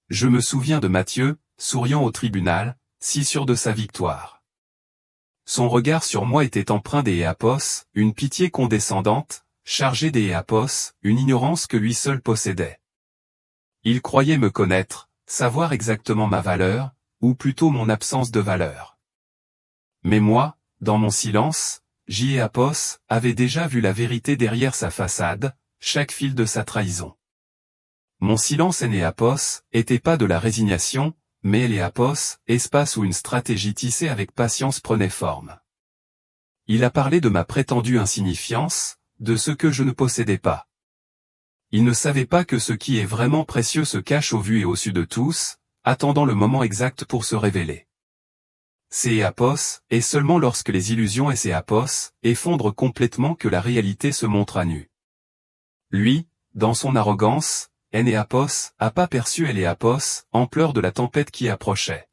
Je me souviens de Mathieu, souriant au tribunal, si sûr de sa victoire. Son regard sur moi était empreint des éapos, une pitié condescendante, chargé des éapos, une ignorance que lui seul possédait. Il croyait me connaître, savoir exactement ma valeur, ou plutôt mon absence de valeur. Mais moi, dans mon silence, J.Apos avait déjà vu la vérité derrière sa façade, chaque fil de sa trahison. Mon silence Enéapos était pas de la résignation, mais Eléapos, espace où une stratégie tissée avec patience prenait forme. Il a parlé de ma prétendue insignifiance, de ce que je ne possédais pas. Il ne savait pas que ce qui est vraiment précieux se cache au vu et au su de tous, attendant le moment exact pour se révéler. C'est Apos, et seulement lorsque les illusions et ses Apos effondrent complètement que la réalité se montre à nu. Lui, dans son arrogance, Enéapos a pas perçu Eléapos, ampleur de la tempête qui approchait.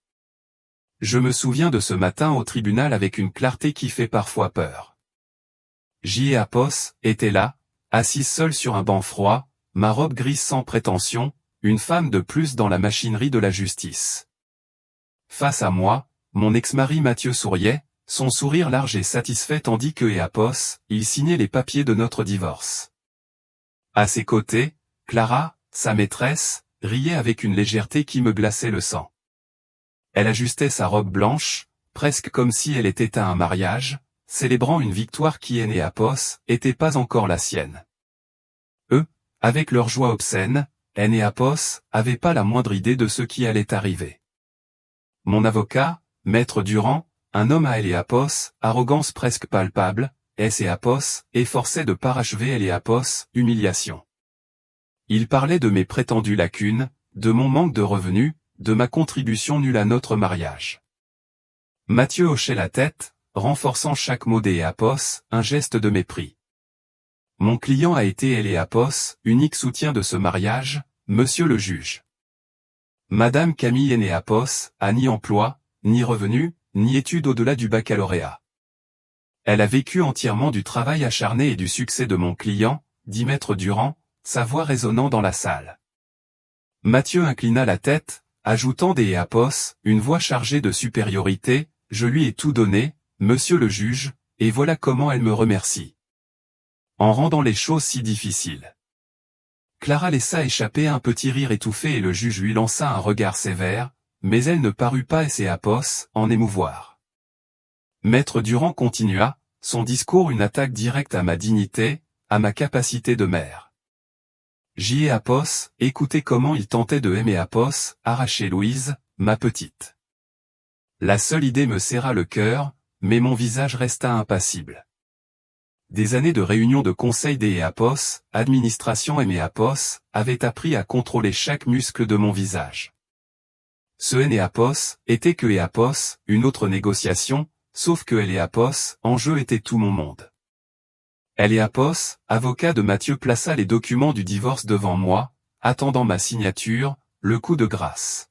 Je me souviens de ce matin au tribunal avec une clarté qui fait parfois peur. J.Apos était là, assise seule sur un banc froid, ma robe grise sans prétention, une femme de plus dans la machinerie de la justice. Face à moi, mon ex-mari Mathieu souriait, son sourire large et satisfait tandis que Apos, il signait les papiers de notre divorce. À ses côtés, Clara, sa maîtresse, riait avec une légèreté qui me glaçait le sang. Elle ajustait sa robe blanche, presque comme si elle était à un mariage, célébrant une victoire qui Apos était pas encore la sienne. Eux, avec leur joie obscène, Apos avait pas la moindre idée de ce qui allait arriver. Mon avocat, Maître Durand, un homme à Apos, arrogance presque palpable, Apos, efforçait de parachever Apos, humiliation. Il parlait de mes prétendues lacunes, de mon manque de revenus, de ma contribution nulle à notre mariage. Mathieu hochait la tête, renforçant chaque mot Apos, un geste de mépris. Mon client a été Apos, unique soutien de ce mariage, monsieur le juge. Madame Camille Apos a ni emploi, ni revenu, ni études au-delà du baccalauréat. Elle a vécu entièrement du travail acharné et du succès de mon client, dit Maître Durand, sa voix résonnant dans la salle. Mathieu inclina la tête, ajoutant Apos, une voix chargée de supériorité, je lui ai tout donné, monsieur le juge, et voilà comment elle me remercie. En rendant les choses si difficiles. Clara laissa échapper un petit rire étouffé et le juge lui lança un regard sévère, mais elle ne parut pas Apos en émouvoir. Maître Durand continua, son discours une attaque directe à ma dignité, à ma capacité de mère. J.Apos, écoutez comment il tentait de Apos, arracher Louise, ma petite. La seule idée me serra le cœur, mais mon visage resta impassible. Des années de réunions de conseil Apos, administration Apos, avaient appris à contrôler chaque muscle de mon visage. Ce Apos était que Apos, une autre négociation, sauf que Apos, en jeu était tout mon monde. Apos, avocat de Mathieu plaça les documents du divorce devant moi, attendant ma signature, le coup de grâce.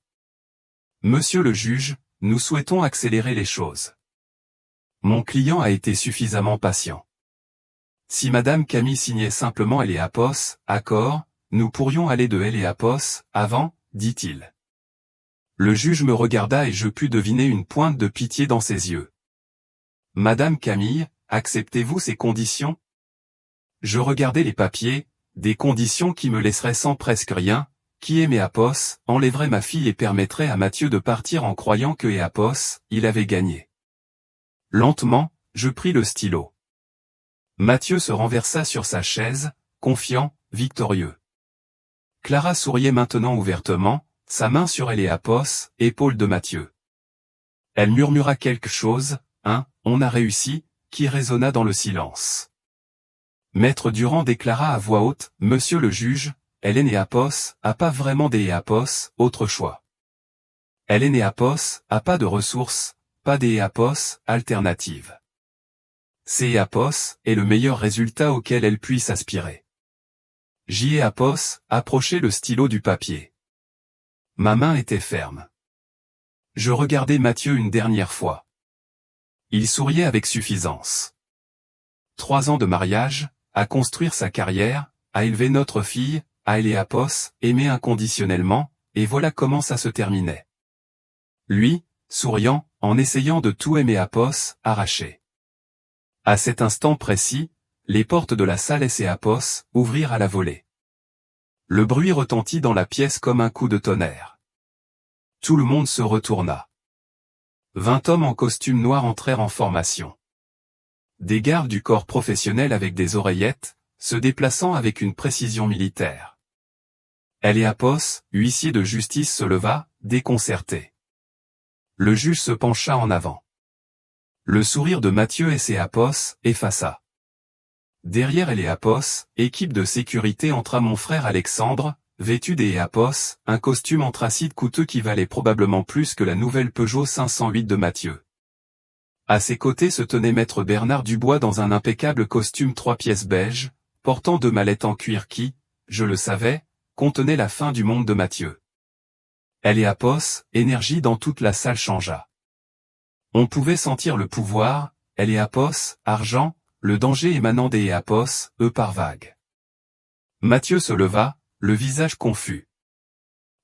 Monsieur le juge, nous souhaitons accélérer les choses. Mon client a été suffisamment patient. Si Madame Camille signait simplement Apos, accord, nous pourrions aller de Apos, avant, dit-il. Le juge me regarda et je pus deviner une pointe de pitié dans ses yeux. Madame Camille, acceptez-vous ces conditions? Je regardais les papiers, des conditions qui me laisseraient sans presque rien, qui Apos, enlèverait ma fille et permettrait à Mathieu de partir en croyant que Apos, il avait gagné. Lentement, je pris le stylo. Mathieu se renversa sur sa chaise, confiant, victorieux. Clara souriait maintenant ouvertement, sa main sur Apos, épaule de Mathieu. Elle murmura quelque chose, on a réussi, qui résonna dans le silence. Maître Durand déclara à voix haute, monsieur le juge, Apos a pas vraiment Apos, autre choix. Apos a pas de ressources, pas Apos, alternative. Apos est le meilleur résultat auquel elle puisse aspirer. Apos approchait le stylo du papier. Ma main était ferme. Je regardais Mathieu une dernière fois. Il souriait avec suffisance. 3 ans de mariage, à construire sa carrière, à élever notre fille, à Apos, aimer inconditionnellement, et voilà comment ça se terminait. Lui, souriant, en essayant de tout aimer Apos, arraché. À cet instant précis, les portes de la salle Apos ouvrirent à la volée. Le bruit retentit dans la pièce comme un coup de tonnerre. Tout le monde se retourna. 20 hommes en costume noir entrèrent en formation. Des gardes du corps professionnel avec des oreillettes, se déplaçant avec une précision militaire. Apos, huissier de justice, se leva, déconcerté. Le juge se pencha en avant. Le sourire de Mathieu Apos effaça. Derrière Apos, équipe de sécurité entra mon frère Alexandre, vêtu Apos, un costume anthracite coûteux qui valait probablement plus que la nouvelle Peugeot 508 de Mathieu. À ses côtés se tenait maître Bernard Dubois dans un impeccable costume 3 pièces beige, portant 2 mallettes en cuir qui, je le savais, contenaient la fin du monde de Mathieu. Apos, énergie dans toute la salle changea. On pouvait sentir le pouvoir, Apos, argent, le danger émanant Apos, par vagues. Mathieu se leva, le visage confus.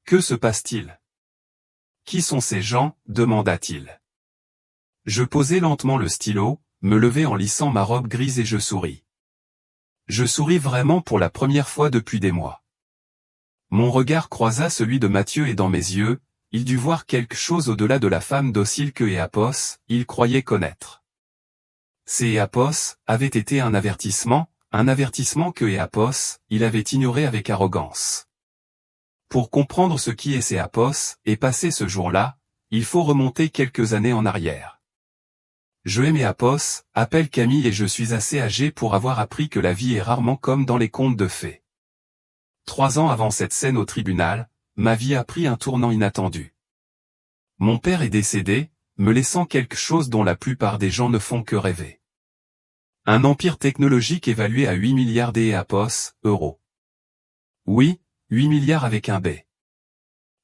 Que se passe-t-il? Qui sont ces gens? Demanda-t-il. Je posai lentement le stylo, me levai en lissant ma robe grise et je souris. Je souris vraiment pour la première fois depuis des mois. Mon regard croisa celui de Mathieu et dans mes yeux, il dut voir quelque chose au-delà de la femme docile que Apos, il croyait connaître. Apos avait été un avertissement que Apos, il avait ignoré avec arrogance. Pour comprendre ce qui est Apos et passé ce jour-là, il faut remonter quelques années en arrière. Je aime Apos, appelle Camille et je suis assez âgé pour avoir appris que la vie est rarement comme dans les contes de fées. 3 ans avant cette scène au tribunal, ma vie a pris un tournant inattendu. Mon père est décédé, me laissant quelque chose dont la plupart des gens ne font que rêver. Un empire technologique évalué à 8 milliards Apos, euros. Oui, 8 milliards avec un B.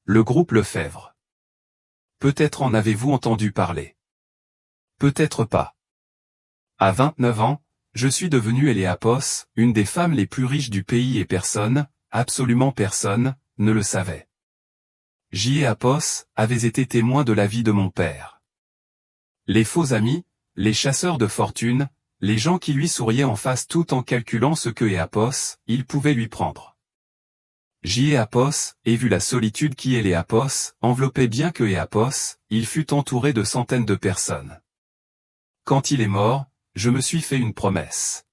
Le groupe Lefebvre. Peut-être en avez-vous entendu parler. Peut-être pas. À 29 ans, je suis devenu Apos, une des femmes les plus riches du pays et personne, absolument personne, ne le savait. Apos avait été témoin de la vie de mon père. Les faux amis, les chasseurs de fortune, les gens qui lui souriaient en face tout en calculant ce que Apos, il pouvait lui prendre. Apos ait vu la solitude qui Apos enveloppait bien que Apos, il fut entouré de centaines de personnes. Quand il est mort, je me suis fait une promesse.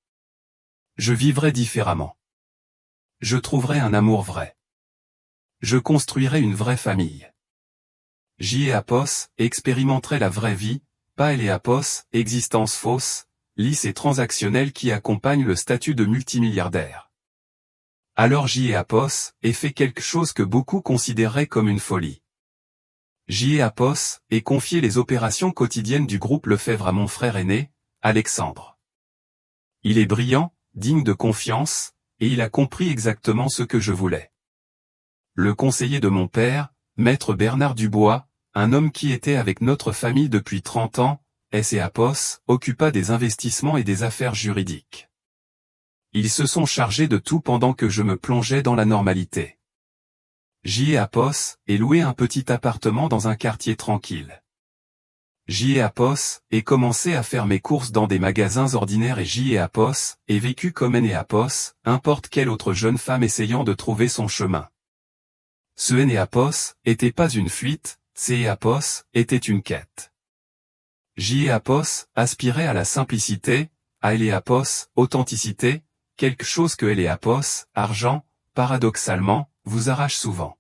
Je vivrai différemment. Je trouverai un amour vrai. Je construirai une vraie famille. Apos expérimenterait la vraie vie, pas Apos, existence fausse, lisse et transactionnelle qui accompagne le statut de multimilliardaire. Alors Apos ait fait quelque chose que beaucoup considéreraient comme une folie. Apos ait confié les opérations quotidiennes du groupe Lefebvre à mon frère aîné, Alexandre. Il est brillant, digne de confiance, et il a compris exactement ce que je voulais. Le conseiller de mon père, maître Bernard Dubois, un homme qui était avec notre famille depuis 30 ans, Apos, occupa des investissements et des affaires juridiques. Ils se sont chargés de tout pendant que je me plongeais dans la normalité. Apos ait loué un petit appartement dans un quartier tranquille. Apos ait commencé à faire mes courses dans des magasins ordinaires et Apos ait vécu comme Apos, n'importe quelle autre jeune femme essayant de trouver son chemin. Ce Apos était pas une fuite, Apos était une quête. Apos aspirait à la simplicité, à Apos, authenticité, quelque chose que Apos, argent, paradoxalement, vous arrache souvent.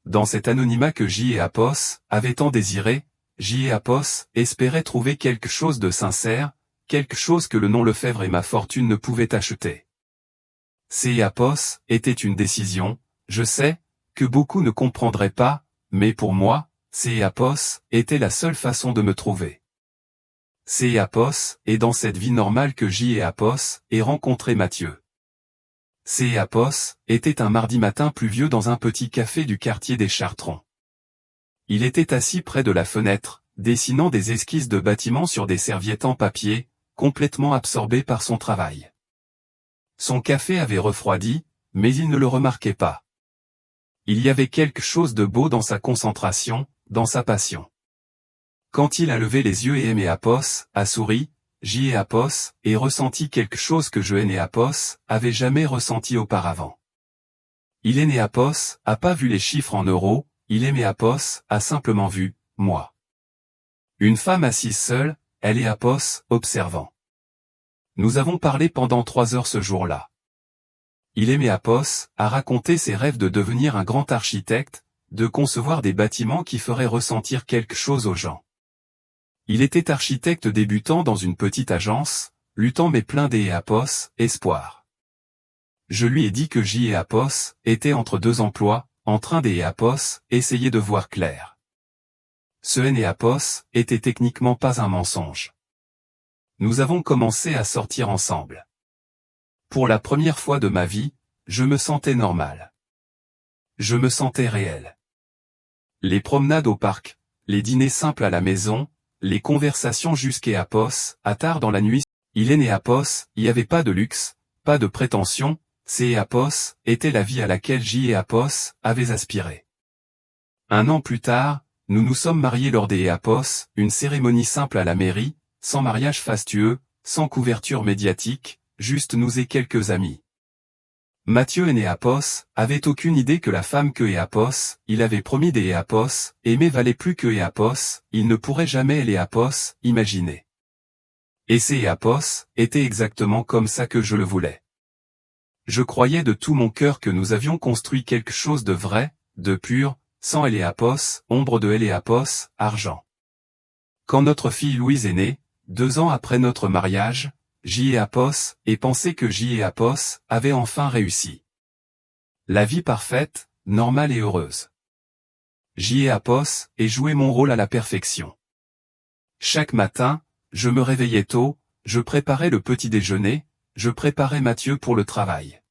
Dans cet anonymat que Apos avait tant désiré, Apos espérait trouver quelque chose de sincère, quelque chose que le nom Lefebvre et ma fortune ne pouvaient acheter. Apos était une décision, je sais, que beaucoup ne comprendraient pas, mais pour moi, Apos était la seule façon de me trouver. Apos est dans cette vie normale que Apos ait rencontré Mathieu. Apos était un mardi matin pluvieux dans un petit café du quartier des Chartrons. Il était assis près de la fenêtre, dessinant des esquisses de bâtiments sur des serviettes en papier, complètement absorbé par son travail. Son café avait refroidi, mais il ne le remarquait pas. Il y avait quelque chose de beau dans sa concentration, dans sa passion. Quand il a levé les yeux et aimé Apos, a souri, j'y ai Apos, et ressenti quelque chose que je et Apos, avait jamais ressenti auparavant. Il est né Apos, a pas vu les chiffres en euros, il aimait Apos, a simplement vu, moi. Une femme assise seule, elle est Apos, observant. Nous avons parlé pendant 3 heures ce jour-là. Il aimait Apos, a raconté ses rêves de devenir un grand architecte, de concevoir des bâtiments qui feraient ressentir quelque chose aux gens. Il était architecte débutant dans une petite agence, luttant mais plein des Apos, espoir. Je lui ai dit que J et Apos étaient entre 2 emplois, en train des Apos, essayer de voir clair. Ce N et Apos était techniquement pas un mensonge. Nous avons commencé à sortir ensemble. Pour la première fois de ma vie, je me sentais normal. Je me sentais réel. Les promenades au parc, les dîners simples à la maison, les conversations jusqu'à Apos, à tard dans la nuit, il est né Apos, il n'y avait pas de luxe, pas de prétention, c'est Apos, était la vie à laquelle J et Apos avaient aspiré. 1 an plus tard, nous nous sommes mariés lors des Apos, une cérémonie simple à la mairie, sans mariage fastueux, sans couverture médiatique, juste nous et quelques amis. Mathieu et Apos avait aucune idée que la femme que Apos, il avait promis des Apos, aimer valait plus que Apos, il ne pourrait jamais les Apos, imaginer. Et ces Apos étaient exactement comme ça que je le voulais. Je croyais de tout mon cœur que nous avions construit quelque chose de vrai, de pur, sans Apos, ombre de Apos, argent. Quand notre fille Louise est née, 2 ans après notre mariage, J et Apos, et pensait que J et Apos avaient enfin réussi. La vie parfaite, normale et heureuse. J et Apos, et joué mon rôle à la perfection. Chaque matin, je me réveillais tôt, je préparais le petit déjeuner, je préparais Mathieu pour le travail.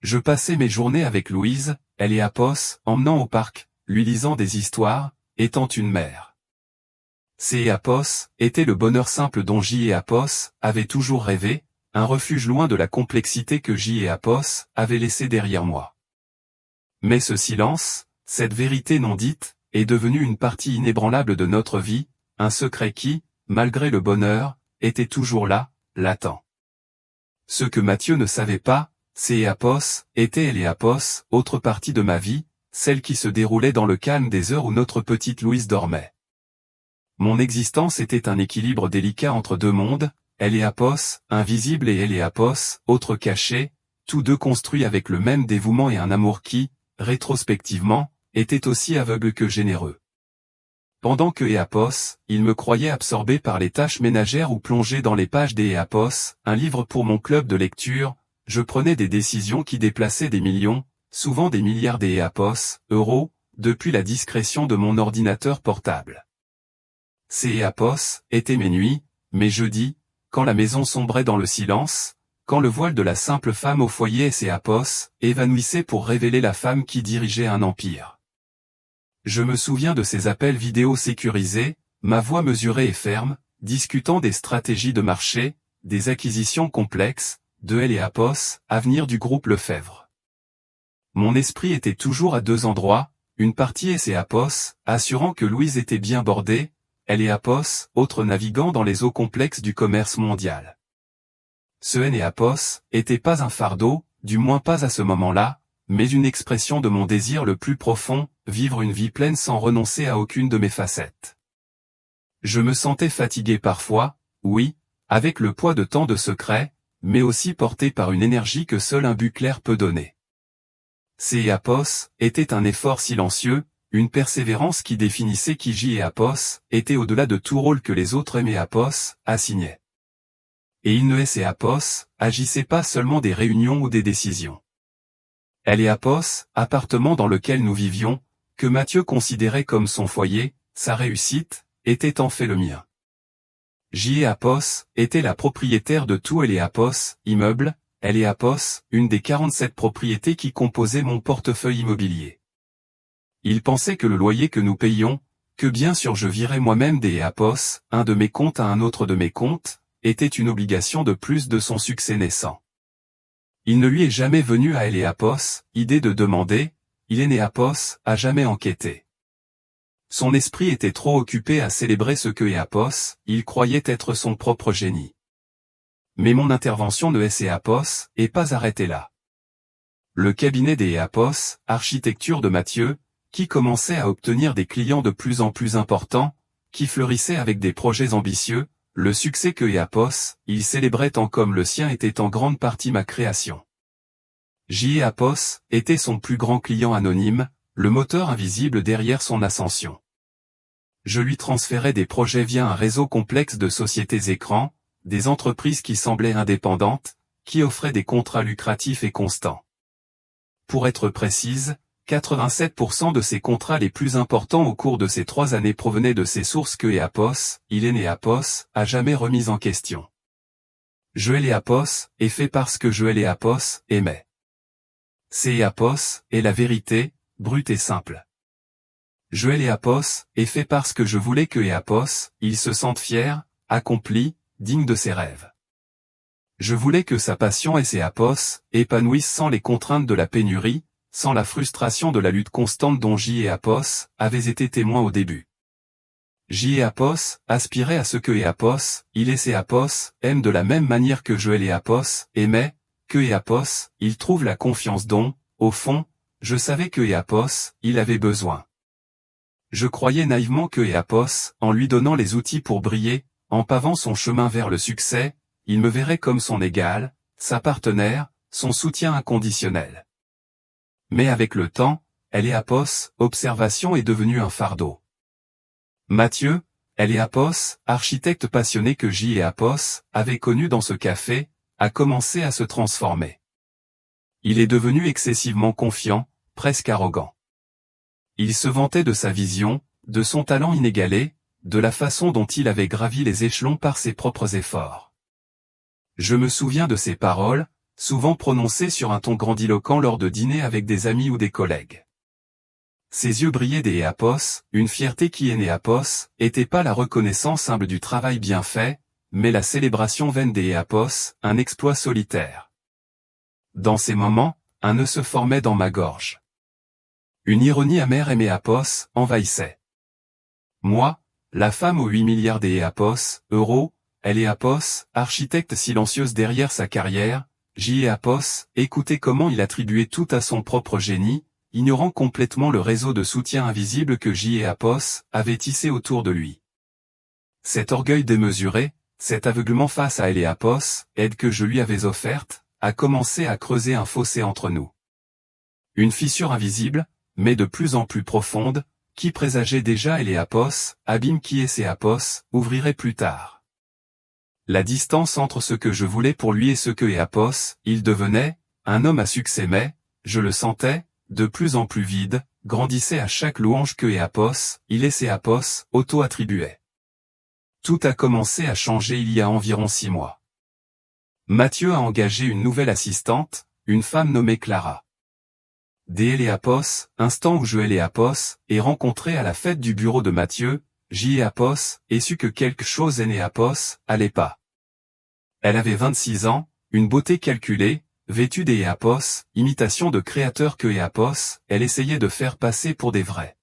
Je passais mes journées avec Louise, elle et Apos, emmenant au parc, lui lisant des histoires, étant une mère. C. Apos était le bonheur simple dont J et Apos avaient toujours rêvé, un refuge loin de la complexité que J et Apos avaient laissé derrière moi. Mais ce silence, cette vérité non dite, est devenu une partie inébranlable de notre vie, un secret qui, malgré le bonheur, était toujours là, latent. Ce que Mathieu ne savait pas, c'est Apos, était et Apos, autre partie de ma vie, celle qui se déroulait dans le calme des heures où notre petite Louise dormait. Mon existence était un équilibre délicat entre 2 mondes, elle et Apos, invisible et elle et Apos, autre caché, tous 2 construits avec le même dévouement et un amour qui, rétrospectivement, était aussi aveugle que généreux. Pendant que Apos, il me croyait absorbé par les tâches ménagères ou plongé dans les pages des Apos, un livre pour mon club de lecture, je prenais des décisions qui déplaçaient des millions, souvent des milliards des Apos, euros, depuis la discrétion de mon ordinateur portable. Ces Apos étaient mes nuits, mes jeudis, quand la maison sombrait dans le silence, quand le voile de la simple femme au foyer et ses Apos évanouissait pour révéler la femme qui dirigeait un empire. Je me souviens de ces appels vidéo sécurisés, ma voix mesurée et ferme, discutant des stratégies de marché, des acquisitions complexes, de elle et Apos, avenir du groupe Lefebvre. Mon esprit était toujours à 2 endroits, une partie et ses Apos, assurant que Louise était bien bordée, elle et Apos, autres navigants dans les eaux complexes du commerce mondial. Ce N et Apos était pas un fardeau, du moins pas à ce moment-là, mais une expression de mon désir le plus profond, vivre une vie pleine sans renoncer à aucune de mes facettes. Je me sentais fatigué parfois, oui, avec le poids de tant de secrets, mais aussi porté par une énergie que seul un but clair peut donner. Ces Apos était un effort silencieux, une persévérance qui définissait qui J et Apos était au-delà de tout rôle que les autres aimaient Apos, assignaient. Et il ne et Apos agissaient pas seulement des réunions ou des décisions. Elle et Apos, appartement dans lequel nous vivions, que Mathieu considérait comme son foyer, sa réussite, était en fait le mien. J et Apos était la propriétaire de tout elle et Apos, immeuble, elle et Apos, une des 47 propriétés qui composaient mon portefeuille immobilier. Il pensait que le loyer que nous payions, que bien sûr je virais moi-même des Apos, un de mes comptes à un autre de mes comptes, était une obligation de plus de son succès naissant. Il ne lui est jamais venu à elle et Apos, idée de demander, Énéapos a jamais enquêté. Son esprit était trop occupé à célébrer ce que Éapos, il croyait être son propre génie. Mais mon intervention ne s'est pas arrêtée là. Le cabinet des Éapos, architecture de Mathieu, qui commençait à obtenir des clients de plus en plus importants, qui fleurissait avec des projets ambitieux, le succès que Éapos, il célébrait tant comme le sien était en grande partie ma création. Éapos était son plus grand client anonyme, le moteur invisible derrière son ascension. Je lui transférais des projets via un réseau complexe de sociétés écrans, des entreprises qui semblaient indépendantes, qui offraient des contrats lucratifs et constants. Pour être précise, 87% de ces contrats les plus importants au cours de ces 3 années provenaient de ces sources que Éapos a jamais remises en question. Éapos est fait parce que Éapos aimait. C'est Éapos est la vérité, brute et simple. Éapos est fait parce que je voulais que Éapos, il se sente fier, accompli, digne de ses rêves. Je voulais que sa passion et ses Éapos épanouissent sans les contraintes de la pénurie, sans la frustration de la lutte constante dont Éapos avait été témoin au début. Éapos aspirait à ce que Éapos, il et ses Éapos, aiment de la même manière que Éapos aimait, que Éapos, il trouve la confiance dont, au fond, je savais que Éapos, il avait besoin. Je croyais naïvement que Éapos, en lui donnant les outils pour briller, en pavant son chemin vers le succès, il me verrait comme son égal, sa partenaire, son soutien inconditionnel. Mais avec le temps, Éapos, observation est devenue un fardeau. Mathieu, Éapos, architecte passionné que Éapos avait connu dans ce café, a commencé à se transformer. Il est devenu excessivement confiant, presque arrogant. Il se vantait de sa vision, de son talent inégalé, de la façon dont il avait gravi les échelons par ses propres efforts. Je me souviens de ses paroles, souvent prononcées sur un ton grandiloquent lors de dîners avec des amis ou des collègues. Ses yeux brillaient des Éapos, une fierté qui Éapos, était pas la reconnaissance humble du travail bien fait, mais la célébration vaine des Éapos, un exploit solitaire. Dans ces moments, un nœud se formait dans ma gorge. Une ironie amère Éapos envahissait. Moi, la femme aux 8 milliards d'Éapos, euros, Éapos, architecte silencieuse derrière sa carrière, Éapos, écoutait comment il attribuait tout à son propre génie, ignorant complètement le réseau de soutien invisible que Éapos avait tissé autour de lui. Cet orgueil démesuré, cet aveuglement face à Éapos, aide que je lui avais offerte, a commencé à creuser un fossé entre nous. Une fissure invisible, mais de plus en plus profonde, qui présageait déjà Éapos, abîme qui Éapos, ouvrirait plus tard. La distance entre ce que je voulais pour lui et ce que Éapos, il devenait, un homme à succès mais, je le sentais, de plus en plus vide, grandissait à chaque louange que Éapos, il et Éapos, auto-attribuait. Tout a commencé à changer il y a environ 6 mois. Mathieu a engagé une nouvelle assistante, une femme nommée Clara. Dès Éapos, instant où Éapos est rencontré à la fête du bureau de Mathieu, Éapos et su que quelque chose Éapos allait pas. Elle avait 26 ans, une beauté calculée, vêtue d'Éapos, imitation de créateurs que Éapos, elle essayait de faire passer pour des vrais.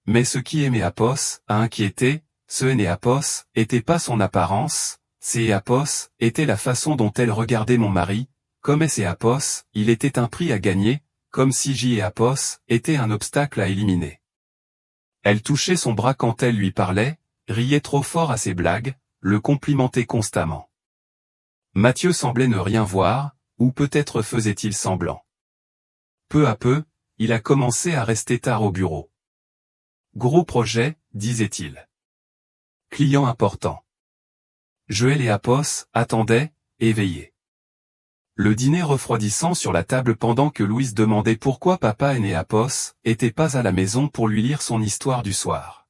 Mais ce qui Éapos a inquiété, ce Éapos était pas son apparence, c'est Éapos était la façon dont elle regardait mon mari, comme Éapos, il était un prix à gagner, comme si Éapos était un obstacle à éliminer. Elle touchait son bras quand elle lui parlait, riait trop fort à ses blagues, le complimentait constamment. Mathieu semblait ne rien voir, ou peut-être faisait-il semblant. Peu à peu, il a commencé à rester tard au bureau. Gros projet, disait-il. Client important. Éapos attendait, éveillé. Le dîner refroidissant sur la table pendant que Louise demandait pourquoi papa Éapos était pas à la maison pour lui lire son histoire du soir.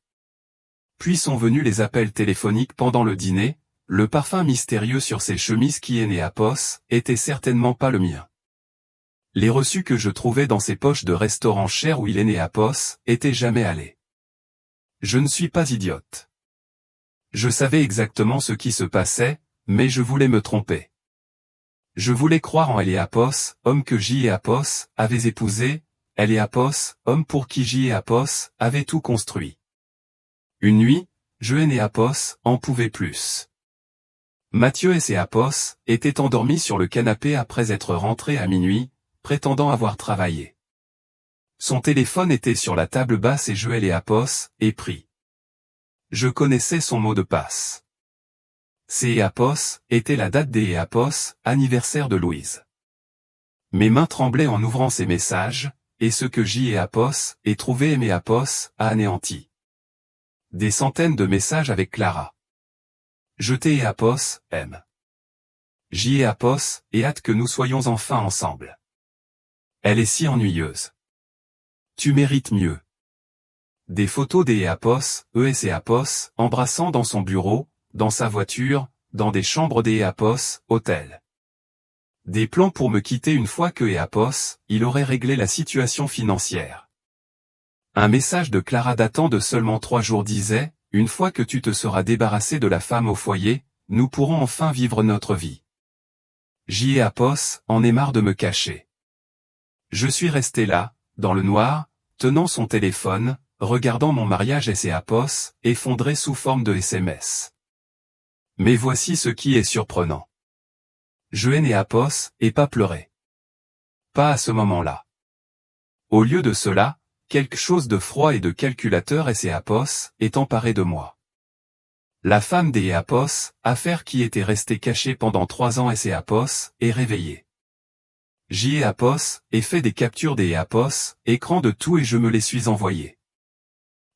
Puis sont venus les appels téléphoniques pendant le dîner, le parfum mystérieux sur ses chemises qui Éapos était certainement pas le mien. Les reçus que je trouvais dans ses poches de restaurant cher où il Éapos était jamais allé. Je ne suis pas idiote. Je savais exactement ce qui se passait, mais je voulais me tromper. Je voulais croire en Éapos, homme que Éapos avait épousé, elle et Apos, homme pour qui J et Apos avaient tout construit. Une nuit, Jeanne et Apos en pouvaient plus. Mathieu et Apos étaient endormis sur le canapé après être rentrés à minuit, prétendant avoir travaillé. Son téléphone était sur la table basse et Joël et Apos et pris. Je connaissais son mot de passe. C'est Apos était la date des Apos, anniversaire de Louise. Mes mains tremblaient en ouvrant ces messages, et ce que J et Apos aient trouvé et Apos a anéanti. Des centaines de messages avec Clara. Jeté et Apos aime. J et Apos et hâte que nous soyons enfin ensemble. Elle est si ennuyeuse. Tu mérites mieux. Des photos des Apos, et Apos, embrassant dans son bureau, dans sa voiture, dans des chambres des Apos, hôtel. Des plans pour me quitter une fois que Apos, il aurait réglé la situation financière. Un message de Clara datant de seulement 3 jours disait, une fois que tu te seras débarrassé de la femme au foyer, nous pourrons enfin vivre notre vie. J et Apos en est marre de me cacher. Je suis resté là, dans le noir, tenant son téléphone, regardant mon mariage et Apos, effondré sous forme de SMS. Mais voici ce qui est surprenant. Jeanne et Apos et pas pleuré. Pas à ce moment-là. Au lieu de cela, quelque chose de froid et de calculateur et Apos est emparé de moi. La femme des Apos, affaire qui était restée cachée pendant 3 ans et Apos, est réveillée. J et Apos et fait des captures des Apos, écran de tout et je me les suis envoyés.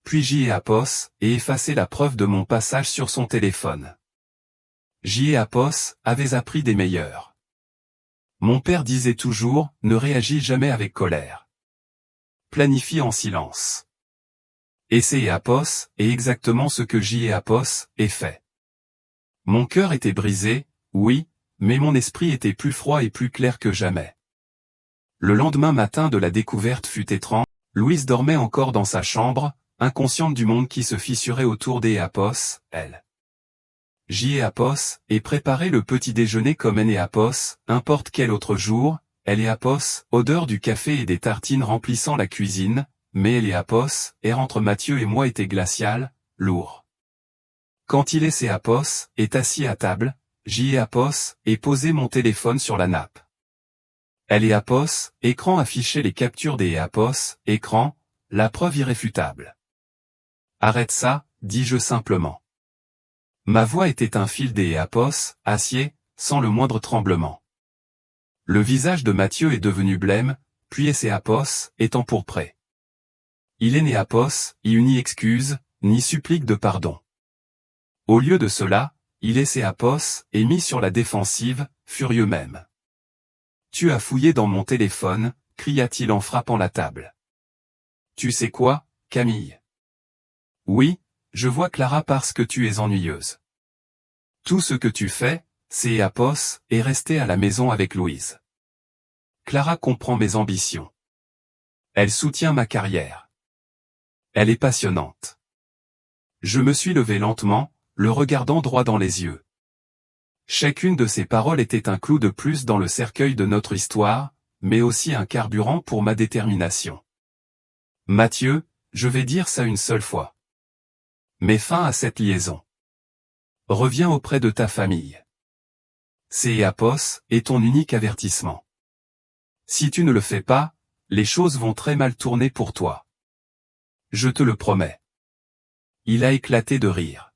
Puis J et Apos et effacé la preuve de mon passage sur son téléphone. J et Apos avaient appris des meilleurs. Mon père disait toujours, ne réagis jamais avec colère. Planifie en silence. Et c'est Apos est exactement ce que J et Apos aient fait. Mon cœur était brisé, oui, mais mon esprit était plus froid et plus clair que jamais. Le lendemain matin de la découverte fut étrange, Louise dormait encore dans sa chambre, inconsciente du monde qui se fissurait autour des Apos, elle. J et Apos et préparer le petit déjeuner comme elle et Apos, n'importe quel autre jour, elle et Apos, odeur du café et des tartines remplissant la cuisine, mais elle et Apos, air entre Mathieu et moi était glacial, lourd. Quand il et Apos est assis à table, J et Apos et posé mon téléphone sur la nappe. Elle et Apos, écran affichait les captures des Apos, écran, la preuve irréfutable. Arrête ça, dis-je simplement. Ma voix était un fil des Apos, acier, sans le moindre tremblement. Le visage de Mathieu est devenu blême, puis Apos est empourpré. Il est né Apos, il ni excuse, ni supplique de pardon. Au lieu de cela, il et Apos est mis sur la défensive, furieux même. Tu as fouillé dans mon téléphone, cria-t-il en frappant la table. Tu sais quoi, Camille? Oui, je vois Clara parce que tu es ennuyeuse. Tout ce que tu fais, c'est Apos est resté à la maison avec Louise. Clara comprend mes ambitions. Elle soutient ma carrière. Elle est passionnante. Je me suis levé lentement, le regardant droit dans les yeux. Chacune de ses paroles était un clou de plus dans le cercueil de notre histoire, mais aussi un carburant pour ma détermination. Mathieu, je vais dire ça une seule fois. Mets fin à cette liaison. Reviens auprès de ta famille. C'est Apos est ton unique avertissement. Si tu ne le fais pas, les choses vont très mal tourner pour toi. Je te le promets. Il a éclaté de rire.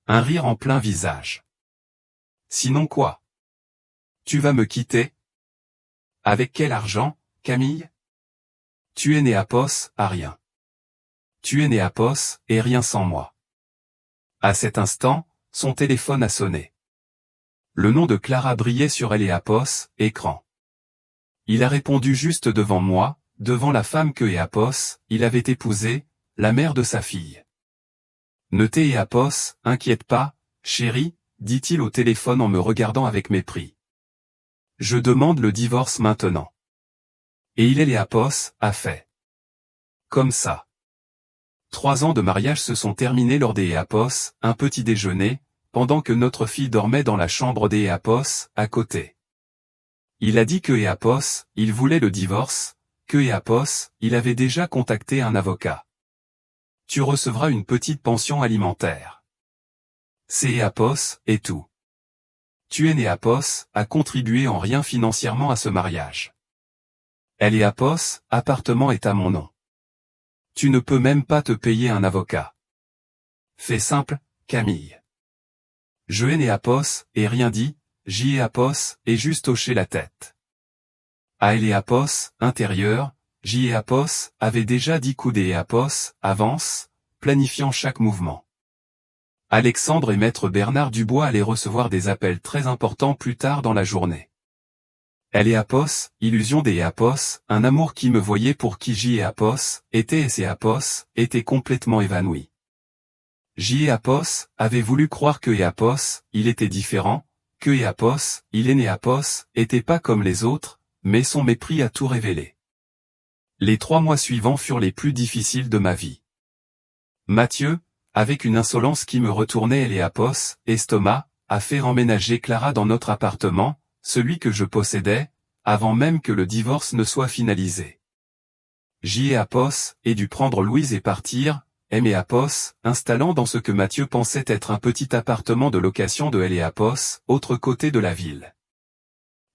Un rire en plein visage. Sinon quoi? Tu vas me quitter? Avec quel argent, Camille? Tu es né Apos, à rien. Tu es né Apos, et rien sans moi. À cet instant, son téléphone a sonné. Le nom de Clara brillait sur elle et Apos, écran. Il a répondu juste devant moi, devant la femme que Apos, il avait épousée, la mère de sa fille. Ne t'es Apos, inquiète pas, chérie, dit-il au téléphone en me regardant avec mépris. Je demande le divorce maintenant. Et il et Apos a fait. Comme ça. 3 ans de mariage se sont terminés lors des Apos, un petit déjeuner, pendant que notre fille dormait dans la chambre des Apos, à côté. Il a dit que Apos, il voulait le divorce, que Eapos, il avait déjà contacté un avocat. Tu recevras une petite pension alimentaire. C'est Eapos, et tout. Tu es Eapos, a contribué en rien financièrement à ce mariage. Elle Eapos, appartement est à mon nom. Tu ne peux même pas te payer un avocat. Fais simple, Camille. Je Eapos, et rien dit, Eapos, et juste hoché la tête. À Eapos, intérieur, Eapos, avait déjà dit coup Eapos, avance, planifiant chaque mouvement. Alexandre et maître Bernard Dubois allaient recevoir des appels très importants plus tard dans la journée. Eapos, illusion d'Eapos, un amour qui me voyait pour qui Eapos était et Eapos était complètement évanoui. Eapos avait voulu croire que Eapos, il était différent, que Eapos, il Eapos, était pas comme les autres, mais son mépris a tout révélé. Les 3 mois suivants furent les plus difficiles de ma vie. Mathieu, avec une insolence qui me retournait Eapos, estomac, a fait emménager Clara dans notre appartement, celui que je possédais, avant même que le divorce ne soit finalisé. Eapos ait dû prendre Louise et partir, Eapos, installant dans ce que Mathieu pensait être un petit appartement de location de Eapos, autre côté de la ville.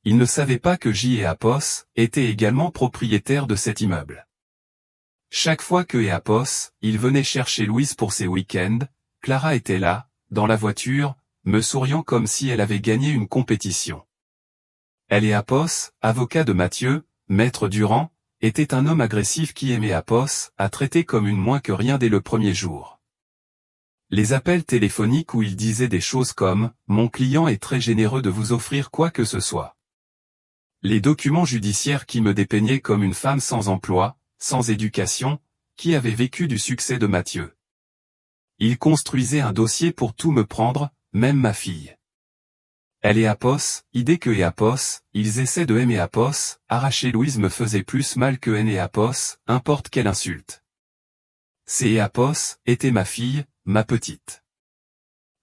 Il ne savait pas que Eapos était également propriétaire de cet immeuble. Chaque fois que Eapos, il venait chercher Louise pour ses week-ends, Clara était là, dans la voiture, me souriant comme si elle avait gagné une compétition. Eapos, avocat de Mathieu, maître Durand, était un homme agressif qui Eapos a traité comme une moins que rien dès le premier jour. Les appels téléphoniques où il disait des choses comme « Mon client est très généreux de vous offrir quoi que ce soit ». Les documents judiciaires qui me dépeignaient comme une femme sans emploi, sans éducation, qui avait vécu du succès de Mathieu. Il construisait un dossier pour tout me prendre, même ma fille. Eapos, idée que Eapos, ils essaient de Eapos, arracher Louise me faisait plus mal que Eapos, importe quelle insulte. C'est Eapos, était ma fille, ma petite.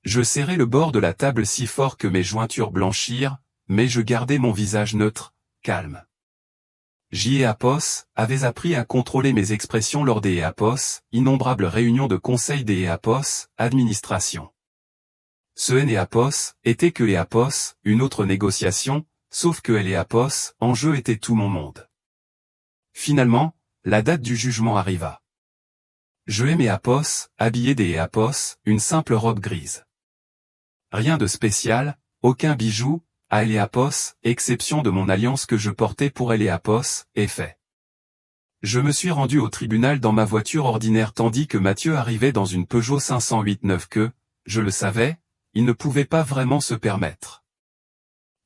Je serrais le bord de la table si fort que mes jointures blanchirent, mais je gardais mon visage neutre, calme. Eapos avait appris à contrôler mes expressions lors des Eapos, innombrables réunions de conseil des Eapos, administration. Ce Eapos était que Eapos, une autre négociation, sauf que Eapos, en jeu était tout mon monde. Finalement, la date du jugement arriva. Je Eapos, habillé des Eapos, une simple robe grise. Rien de spécial, aucun bijou, à Eapos, exception de mon alliance que je portais pour Eapos, est fait. Je me suis rendu au tribunal dans ma voiture ordinaire tandis que Mathieu arrivait dans une Peugeot 508 que, je le savais, il ne pouvait pas vraiment se permettre.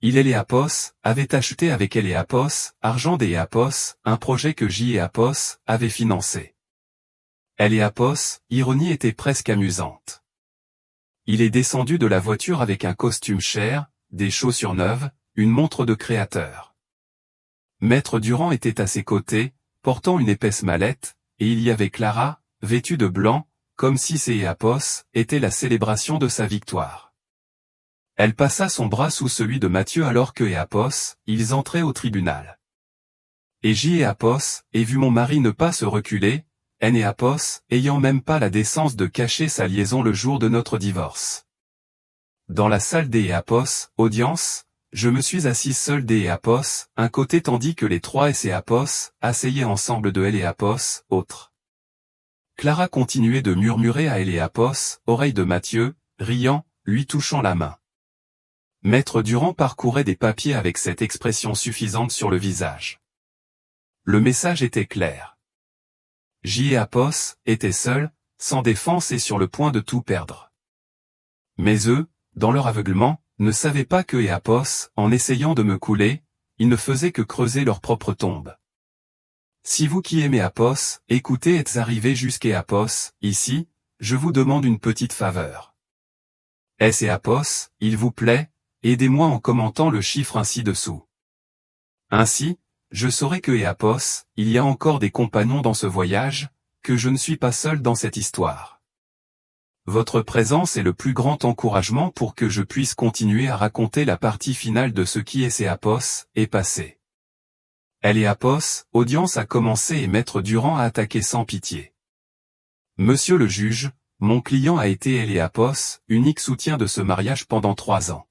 Eapos avait acheté avec Eapos, argent d'Eapos, un projet que Eapos avait financé. Eapos, ironie était presque amusante. Il est descendu de la voiture avec un costume cher, des chaussures neuves, une montre de créateur. Maître Durand était à ses côtés, portant une épaisse mallette, et il y avait Clara, vêtue de blanc, comme si Eapos était la célébration de sa victoire. Elle passa son bras sous celui de Mathieu alors que Eapos, ils entraient au tribunal. Et Eapos, ait vu mon mari ne pas se reculer, Eapos, ayant même pas la décence de cacher sa liaison le jour de notre divorce. Dans la salle des Eapos, audience, je me suis assis seul des Eapos, un côté tandis que les 3 Eapos, asseyaient ensemble de Eapos, autre. Clara continuait de murmurer à Eapos, oreille de Mathieu, riant, lui touchant la main. Maître Durand parcourait des papiers avec cette expression suffisante sur le visage. Le message était clair. Eapos était seul, sans défense et sur le point de tout perdre. Mais eux, dans leur aveuglement, ne savaient pas que Eapos, en essayant de me couler, ils ne faisaient que creuser leur propre tombe. Si vous qui aimez Eapos, écoutez êtes arrivés jusqu'à Eapos, ici, je vous demande une petite faveur. Eapos, il vous plaît, aidez-moi en commentant le chiffre ainsi dessous. Ainsi, je saurai que Eapos, il y a encore des compagnons dans ce voyage, que je ne suis pas seul dans cette histoire. Votre présence est le plus grand encouragement pour que je puisse continuer à raconter la partie finale de ce qui Eapos est passé. Léapos, audience a commencé et Maître Durand a attaqué sans pitié. Monsieur le juge, mon client a été Léapos, unique soutien de ce mariage pendant 3 ans.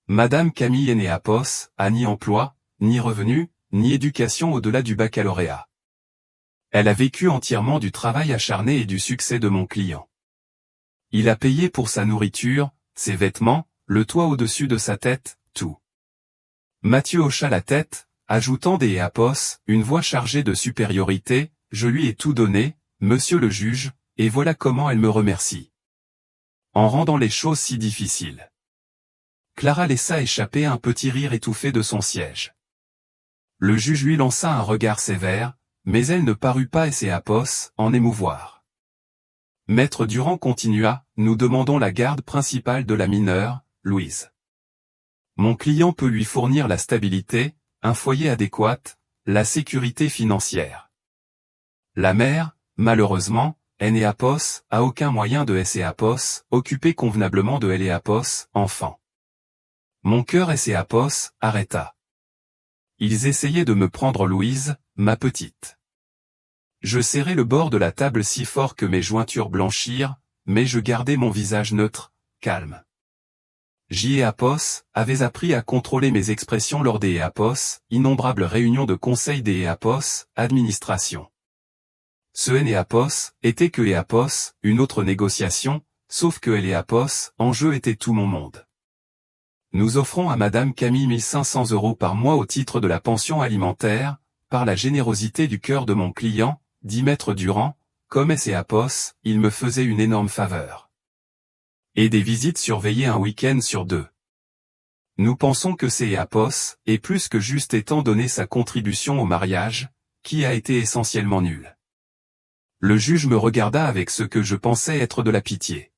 Madame Camille Léapos a ni emploi, ni revenu, ni éducation au-delà du baccalauréat. Elle a vécu entièrement du travail acharné et du succès de mon client. Il a payé pour sa nourriture, ses vêtements, le toit au-dessus de sa tête, tout. Mathieu hocha la tête, ajoutant des Léapos, une voix chargée de supériorité, je lui ai tout donné, monsieur le juge, et voilà comment elle me remercie. En rendant les choses si difficiles. Clara laissa échapper un petit rire étouffé de son siège. Le juge lui lança un regard sévère, mais elle ne parut pas Léapos en émouvoir. Maître Durand continua, nous demandons la garde principale de la mineure, Louise. Mon client peut lui fournir la stabilité, un foyer adéquat, la sécurité financière. La mère, malheureusement, Léapos, a aucun moyen de Léapos, occuper convenablement de Léapos, enfant. Mon cœur Léapos, arrêta. Ils essayaient de me prendre Louise, ma petite. Je serrai le bord de la table si fort que mes jointures blanchirent, mais je gardai mon visage neutre, calme. Léapos avait appris à contrôler mes expressions lors des Léapos, innombrables réunions de conseil des Léapos, administration. Ce Léapos était que Léapos, une autre négociation, sauf que Léapos, en jeu était tout mon monde. Nous offrons à Madame Camille 1500 € par mois au titre de la pension alimentaire, par la générosité du cœur de mon client, dit Maître Durand, comme Léapos, il me faisait une énorme faveur. Et des visites surveillées un week-end sur 2. Nous pensons que Léapos est plus que juste étant donné sa contribution au mariage, qui a été essentiellement nulle. Le juge me regarda avec ce que je pensais être de la pitié.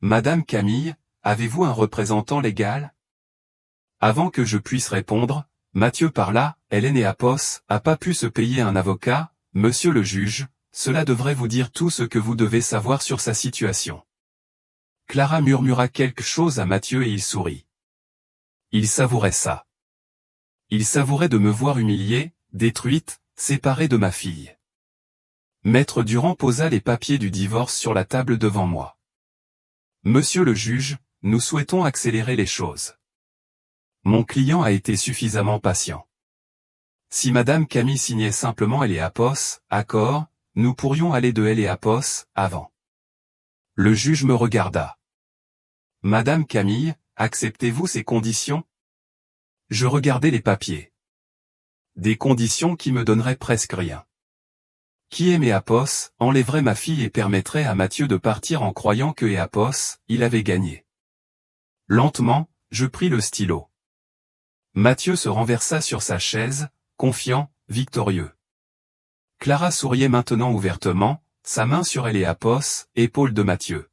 Madame Camille, avez-vous un représentant légal? Avant que je puisse répondre, Mathieu parla, Léapos a pas pu se payer un avocat, monsieur le juge, cela devrait vous dire tout ce que vous devez savoir sur sa situation. Clara murmura quelque chose à Mathieu et il sourit. Il savourait ça. Il savourait de me voir humiliée, détruite, séparée de ma fille. Maître Durand posa les papiers du divorce sur la table devant moi. Monsieur le juge, nous souhaitons accélérer les choses. Mon client a été suffisamment patient. Si Madame Camille signait simplement Léapos, accord, nous pourrions aller de Léapos, avant. Le juge me regarda. Madame Camille, acceptez-vous ces conditions? Je regardai les papiers. Des conditions qui me donneraient presque rien. Qui Léapos enlèverait ma fille et permettrait à Mathieu de partir en croyant que Léapos, il avait gagné. Lentement, je pris le stylo. Mathieu se renversa sur sa chaise, confiant, victorieux. Clara souriait maintenant ouvertement, sa main sur Léapos, épaule de Mathieu.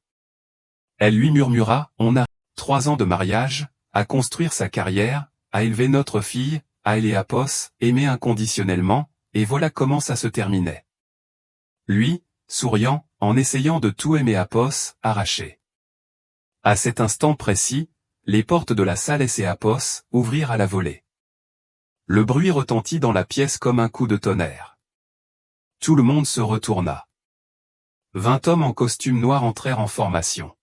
Elle lui murmura, on a 3 ans de mariage, à construire sa carrière, à élever notre fille, à Léapos, aimer inconditionnellement, et voilà comment ça se terminait. Lui, souriant, en essayant de tout Léapos, arraché. À cet instant précis, les portes de la salle Léapos ouvrirent à la volée. Le bruit retentit dans la pièce comme un coup de tonnerre. Tout le monde se retourna. 20 hommes en costume noir entrèrent en formation.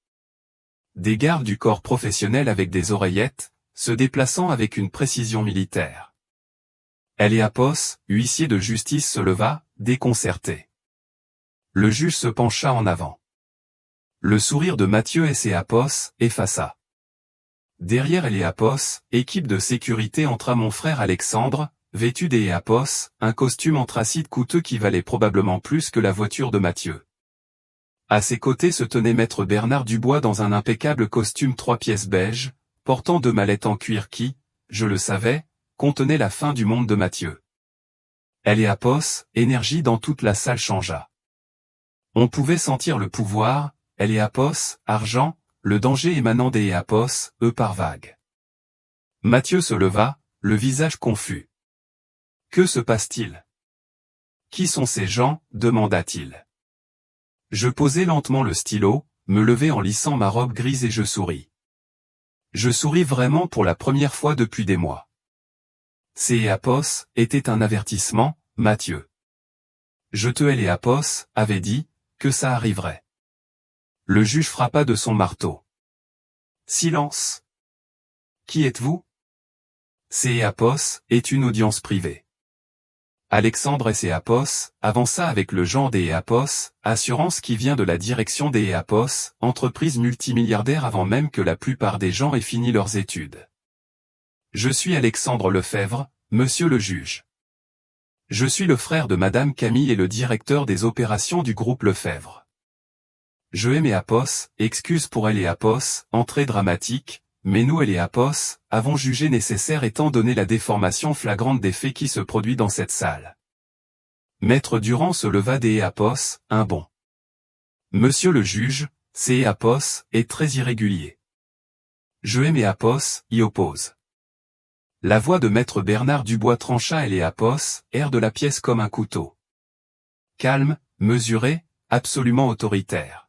Des gardes du corps professionnel avec des oreillettes, se déplaçant avec une précision militaire. Léapos, huissier de justice se leva, déconcerté. Le juge se pencha en avant. Le sourire de Mathieu Léapos effaça. Derrière Léapos, équipe de sécurité entra mon frère Alexandre, vêtu Léapos, un costume anthracite coûteux qui valait probablement plus que la voiture de Mathieu. À ses côtés se tenait maître Bernard Dubois dans un impeccable costume 3 pièces beige, portant 2 mallettes en cuir qui, je le savais, contenaient la fin du monde de Mathieu. Léapos, énergie dans toute la salle changea. On pouvait sentir le pouvoir, Léapos, argent, le danger émanant des Léapos, eux par vagues. Mathieu se leva, le visage confus. Que se passe-t-il? Qui sont ces gens? Demanda-t-il. Je posai lentement le stylo, me levai en lissant ma robe grise et je souris. Je souris vraiment pour la première fois depuis des mois. Apos était un avertissement, Mathieu. Je te hais Apos, avait dit, que ça arriverait. Le juge frappa de son marteau. Silence. Qui êtes-vous? Apos est une audience privée. Alexandre Apos avança avec le genre des Apos, assurance qui vient de la direction des Apos, entreprise multimilliardaire avant même que la plupart des gens aient fini leurs études. Je suis Alexandre Lefebvre, monsieur le juge. Je suis le frère de Madame Camille et le directeur des opérations du groupe Lefebvre. Je aime Apos, excuse pour elle Apos, entrée dramatique, mais nous et Apos avons jugé nécessaire étant donné la déformation flagrante des faits qui se produit dans cette salle. Maître Durand se leva des Apos, un bond. Monsieur le juge, Apos est très irrégulier. Je aime Apos, y oppose. La voix de maître Bernard Dubois trancha Apos, air de la pièce comme un couteau. Calme, mesuré, absolument autoritaire.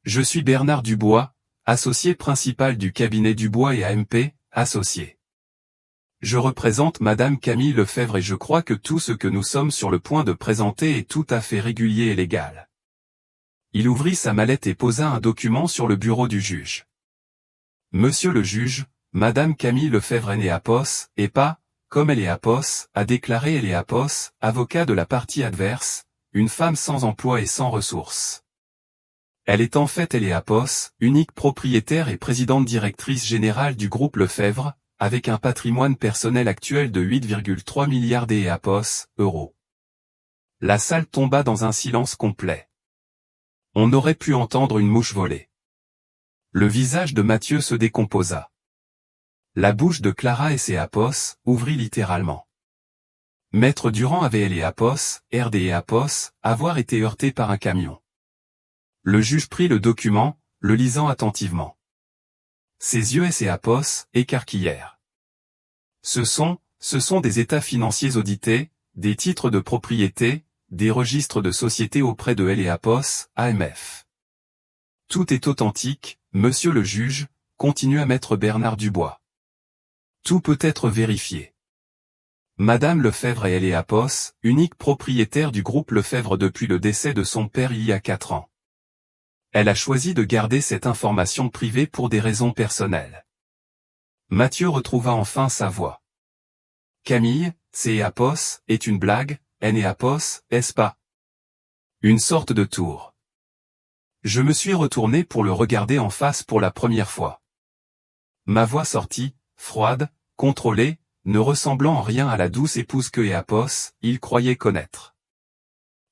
Je suis Bernard Dubois, associé principal du cabinet Dubois et AMP, associé. Je représente Madame Camille Lefebvre et je crois que tout ce que nous sommes sur le point de présenter est tout à fait régulier et légal. Il ouvrit sa mallette et posa un document sur le bureau du juge. Monsieur le juge, Madame Camille Lefebvre Apos, et pas, comme Apos, a déclaré Apos, avocat de la partie adverse, une femme sans emploi et sans ressources. Elle est en fait Apos, unique propriétaire et présidente directrice générale du groupe Lefebvre, avec un patrimoine personnel actuel de 8,3 milliards Apos, euros. La salle tomba dans un silence complet. On aurait pu entendre une mouche voler. Le visage de Mathieu se décomposa. La bouche de Clara et Apos ouvrit littéralement. Maître Durand avait Apos, Apos, avoir été heurté par un camion. Le juge prit le document, le lisant attentivement. Ses yeux Apos écarquillèrent. Ce sont des états financiers audités, des titres de propriété, des registres de société auprès de Apos, AMF. Tout est authentique, monsieur le juge, continua maître Bernard Dubois. Tout peut être vérifié. Madame Lefebvre et Apos, unique propriétaire du groupe Lefebvre depuis le décès de son père il y a 4 ans. Elle a choisi de garder cette information privée pour des raisons personnelles. Mathieu retrouva enfin sa voix. Camille, Apos, est une blague, Apos, est-ce pas? Une sorte de tour. Je me suis retourné pour le regarder en face pour la première fois. Ma voix sortit, froide, contrôlée, ne ressemblant en rien à la douce épouse que Apos, il croyait connaître.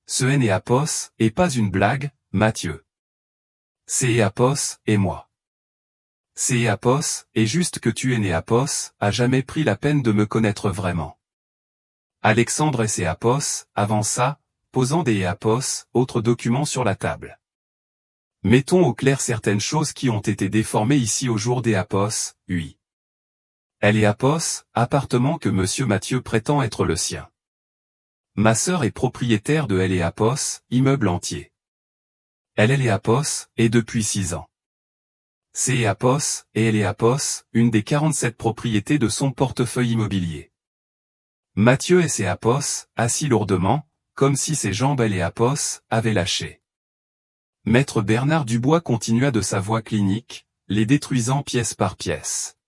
Ce Apos est pas une blague, Mathieu. Apos et moi. Apos est juste que tu Apos a jamais pris la peine de me connaître vraiment. Alexandre Apos avança, posant des Apos, autres documents sur la table. Mettons au clair certaines choses qui ont été déformées ici au jour des Apos, oui. Apos, appartement que monsieur Mathieu prétend être le sien. Ma sœur est propriétaire de Apos, immeuble entier. Apos, et depuis 6 ans. Apos, et Apos, une des 47 propriétés de son portefeuille immobilier. Mathieu et Apos, assis lourdement, comme si ses jambes Apos avaient lâché. Maître Bernard Dubois continua de sa voix clinique, les détruisant pièce par pièce.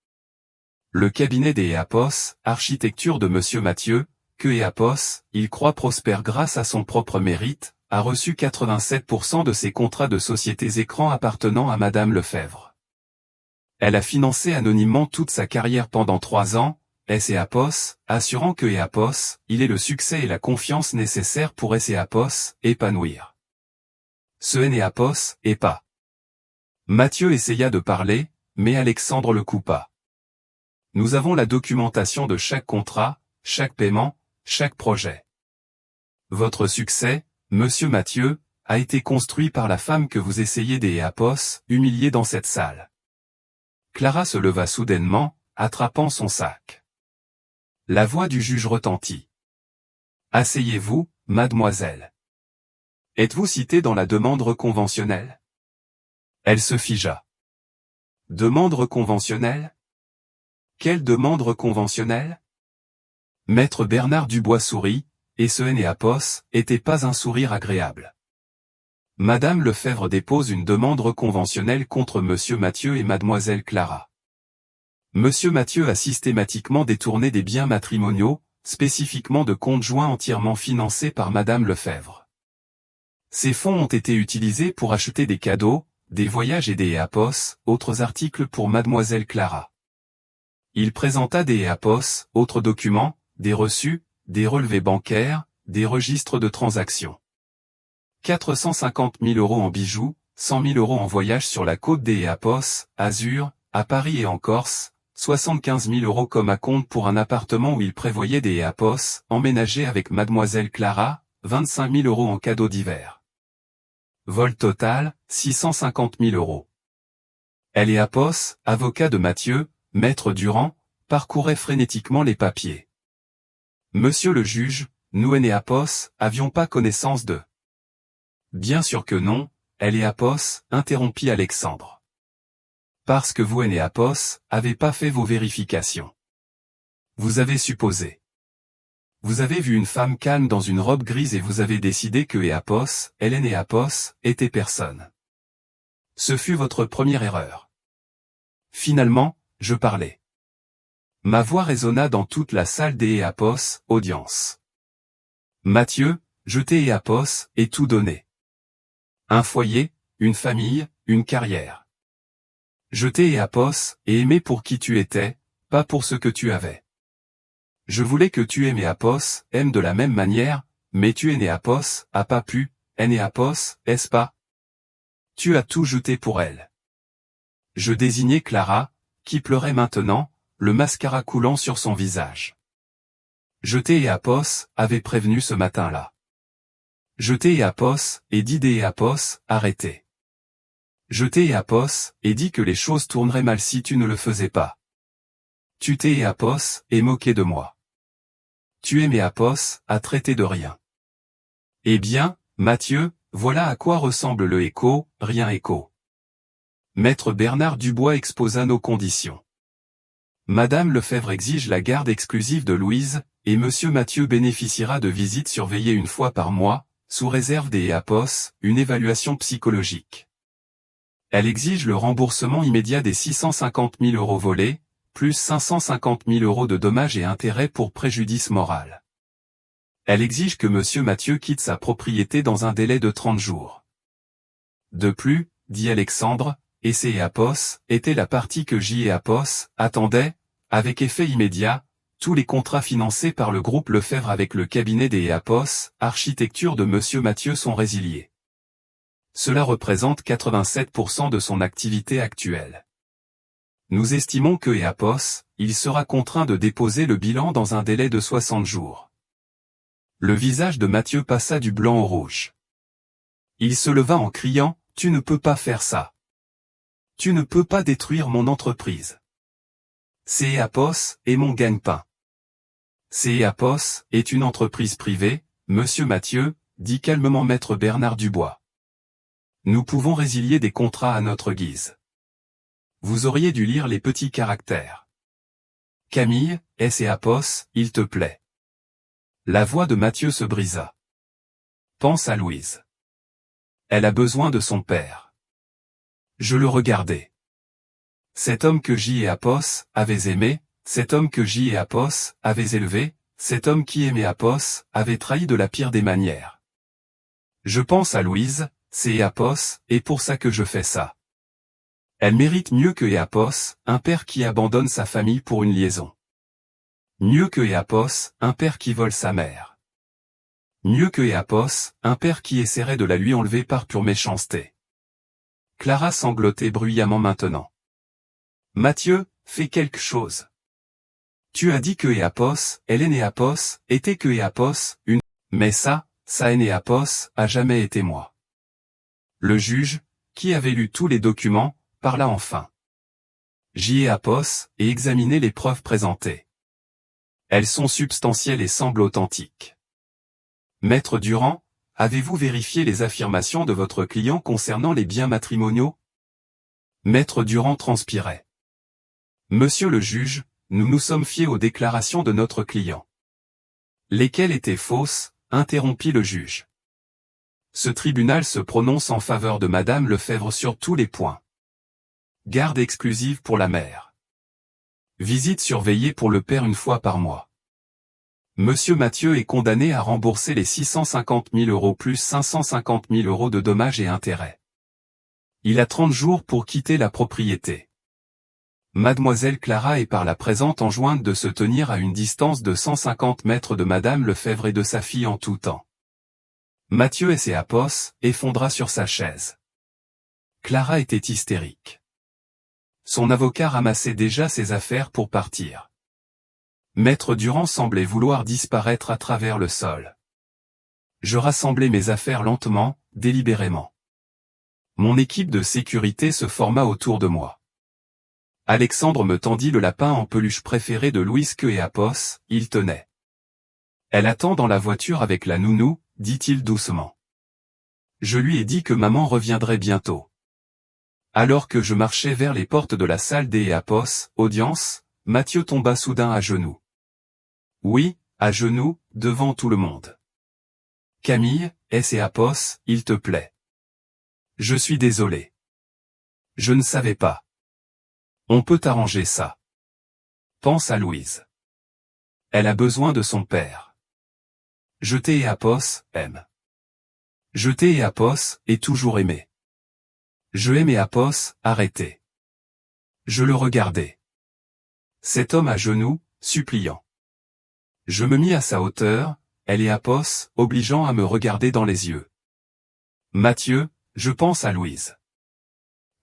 Le cabinet des Apos, architecture de monsieur Mathieu, que Apos, il croit prospère grâce à son propre mérite, a reçu 87% de ses contrats de sociétés écrans appartenant à Madame Lefebvre. Elle a financé anonymement toute sa carrière pendant 3 ans, Apos, assurant que Apos, il est le succès et la confiance nécessaires pour Apos, épanouir. Ce Apos, et pas. Mathieu essaya de parler, mais Alexandre le coupa. Nous avons la documentation de chaque contrat, chaque paiement, chaque projet. Votre succès, monsieur Mathieu, a été construit par la femme que vous essayez Apos, humiliée dans cette salle. Clara se leva soudainement, attrapant son sac. La voix du juge retentit. Asseyez-vous, mademoiselle. Êtes-vous citée dans la demande conventionnelle? Elle se figea. Demande conventionnelle? Quelle demande conventionnelle? Maître Bernard Dubois sourit, et ce Néapos était pas un sourire agréable. Madame Lefebvre dépose une demande reconventionnelle contre Monsieur Mathieu et Mademoiselle Clara. Monsieur Mathieu a systématiquement détourné des biens matrimoniaux, spécifiquement de comptes joints entièrement financés par Madame Lefebvre. Ces fonds ont été utilisés pour acheter des cadeaux, des voyages et des Néapos, autres articles pour Mademoiselle Clara. Il présenta des Néapos, autres documents, des reçus, des relevés bancaires, des registres de transactions. 450 000 € en bijoux, 100 000 € en voyage sur la côte des Néapos, Azur, à Paris et en Corse, 75 000 € comme acompte pour un appartement où il prévoyait des Néapos, emménagé avec Mademoiselle Clara, 25 000 € en cadeaux divers. Vol total, 650 000 €. Néapos, avocat de Mathieu, maître Durand, parcourait frénétiquement les papiers. Monsieur le juge, nous Néapos, avions pas connaissance de... Bien sûr que non, Néapos, interrompit Alexandre. Parce que vous Néapos, avez pas fait vos vérifications. Vous avez supposé. Vous avez vu une femme calme dans une robe grise et vous avez décidé que Néapos, était personne. Ce fut votre première erreur. Finalement, je parlais. Ma voix résonna dans toute la salle des Néapos, audience. Mathieu, jeté Néapos, et tout donné. Un foyer, une famille, une carrière. Jeté Néapos, et aimé pour qui tu étais, pas pour ce que tu avais. Je voulais que tu aimes Néapos, aime de la même manière, mais tu Néapos, a pas pu, Néapos, est-ce pas? Tu as tout jeté pour elle. Je désignais Clara, qui pleurait maintenant, le mascara coulant sur son visage. Jeté Néapos, avait prévenu ce matin-là. Jeté Néapos, et dit des Néapos, arrêtez. Jeté Néapos, et dit que les choses tourneraient mal si tu ne le faisais pas. Tu t'es Néapos, et moqué de moi. Tu es Néapos, à traiter de rien. Eh bien, Mathieu, voilà à quoi ressemble le écho, rien écho. Maître Bernard Dubois exposa nos conditions. Madame Lefebvre exige la garde exclusive de Louise, et Monsieur Mathieu bénéficiera de visites surveillées une fois par mois, sous réserve des Néapos, une évaluation psychologique. Elle exige le remboursement immédiat des 650 000 € volés, plus 550 000 € de dommages et intérêts pour préjudice moral. Elle exige que Monsieur Mathieu quitte sa propriété dans un délai de 30 jours. De plus, dit Alexandre, et ces Néapos, était la partie que Néapos attendait, avec effet immédiat, tous les contrats financés par le groupe Lefebvre avec le cabinet des Néapos, architecture de Monsieur Mathieu sont résiliés. Cela représente 87% de son activité actuelle. Nous estimons que Néapos, il sera contraint de déposer le bilan dans un délai de 60 jours. Le visage de Mathieu passa du blanc au rouge. Il se leva en criant, « Tu ne peux pas faire ça. Tu ne peux pas détruire mon entreprise. C'est Néapos, et mon gagne-pain. C'est Néapos, est une entreprise privée, Monsieur Mathieu, dit calmement Maître Bernard Dubois. Nous pouvons résilier des contrats à notre guise. Vous auriez dû lire les petits caractères. Camille, est-ce Néapos, il te plaît? La voix de Mathieu se brisa. Pense à Louise. Elle a besoin de son père. Je le regardais. Cet homme que Néapos avait aimé, cet homme que Néapos avait élevé, cet homme qui aimait Néapos avait trahi de la pire des manières. Je pense à Louise, c'est Néapos, et pour ça que je fais ça. Elle mérite mieux que Néapos, un père qui abandonne sa famille pour une liaison. Mieux que Néapos, un père qui vole sa mère. Mieux que Néapos, un père qui essaierait de la lui enlever par pure méchanceté. Clara sanglotait bruyamment maintenant. Mathieu, fais quelque chose. Tu as dit que Néapos, elle est Néapos, était que Néapos, une... Mais ça est Néapos, a jamais été moi. Le juge, qui avait lu tous les documents, parla enfin. Néapos, et examiné les preuves présentées. Elles sont substantielles et semblent authentiques. Maître Durand, avez-vous vérifié les affirmations de votre client concernant les biens matrimoniaux? Maître Durand transpirait. Monsieur le juge, nous nous sommes fiés aux déclarations de notre client. Lesquelles étaient fausses, interrompit le juge. Ce tribunal se prononce en faveur de Madame Lefèvre sur tous les points. Garde exclusive pour la mère. Visite surveillée pour le père une fois par mois. Monsieur Mathieu est condamné à rembourser les 650 000 € plus 550 000 € de dommages et intérêts. Il a 30 jours pour quitter la propriété. Mademoiselle Clara est par la présente enjointe de se tenir à une distance de 150 mètres de Madame Lefèvre et de sa fille en tout temps. Mathieu S.A. effondra sur sa chaise. Clara était hystérique. Son avocat ramassait déjà ses affaires pour partir. Maître Durand semblait vouloir disparaître à travers le sol. Je rassemblai mes affaires lentement, délibérément. Mon équipe de sécurité se forma autour de moi. Alexandre me tendit le lapin en peluche préféré de Louise Q.A. Il tenait. Elle attend dans la voiture avec la nounou, dit-il doucement. Je lui ai dit que maman reviendrait bientôt. Alors que je marchais vers les portes de la salle des audience, Mathieu tomba soudain à genoux. Oui, à genoux, devant tout le monde. Camille, S.A. il te plaît. Je suis désolé. Je ne savais pas. On peut arranger ça. Pense à Louise. Elle a besoin de son père. Je t'ai aime. Je t'ai et toujours aimé. Je aimais arrêté. Je le regardais. Cet homme à genoux, suppliant. Je me mis à sa hauteur, elle est obligeant à me regarder dans les yeux. Mathieu, je pense à Louise.